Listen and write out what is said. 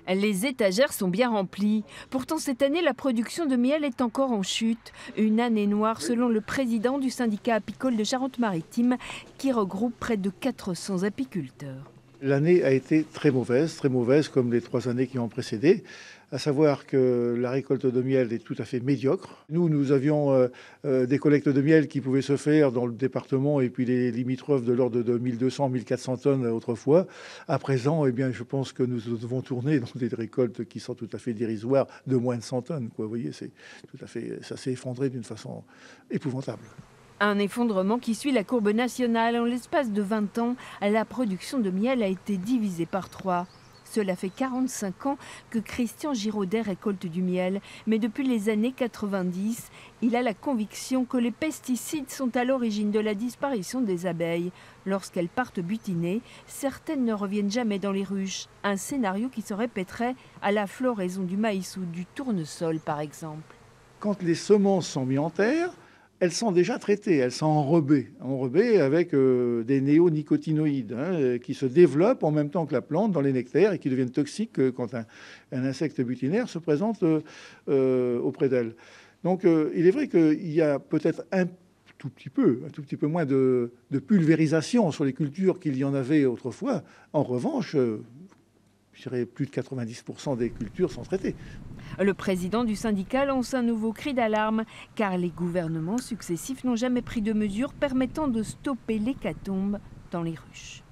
Les étagères sont bien remplies. Pourtant, cette année, la production de miel est encore en chute. Une année noire, selon le président du syndicat apicole de Charente-Maritime, qui regroupe près de 400 apiculteurs. L'année a été très mauvaise comme les 3 années qui ont précédé, à savoir que la récolte de miel est tout à fait médiocre. Nous avions des collectes de miel qui pouvaient se faire dans le département et puis les limitrophes de l'ordre de 1200-1400 tonnes autrefois. À présent, eh bien, je pense que nous devons tourner dans des récoltes qui sont tout à fait dérisoires, de moins de 100 tonnes. Vous voyez, ça s'est effondré d'une façon épouvantable. Un effondrement qui suit la courbe nationale. En l'espace de 20 ans, la production de miel a été divisée par 3. Cela fait 45 ans que Christian Giraudet récolte du miel. Mais depuis les années 90, il a la conviction que les pesticides sont à l'origine de la disparition des abeilles. Lorsqu'elles partent butiner, certaines ne reviennent jamais dans les ruches. Un scénario qui se répéterait à la floraison du maïs ou du tournesol, par exemple. Quand les semences sont mises en terre, elles sont déjà traitées, elles sont enrobées avec des néonicotinoïdes qui se développent en même temps que la plante dans les nectaires et qui deviennent toxiques quand un insecte butinaire se présente auprès d'elles. Donc il est vrai qu'il y a peut-être un tout petit peu moins de pulvérisation sur les cultures qu'il y en avait autrefois. En revanche, je dirais plus de 90% des cultures sont traitées. Le président du syndicat lance un nouveau cri d'alarme, car les gouvernements successifs n'ont jamais pris de mesures permettant de stopper l'hécatombe dans les ruches.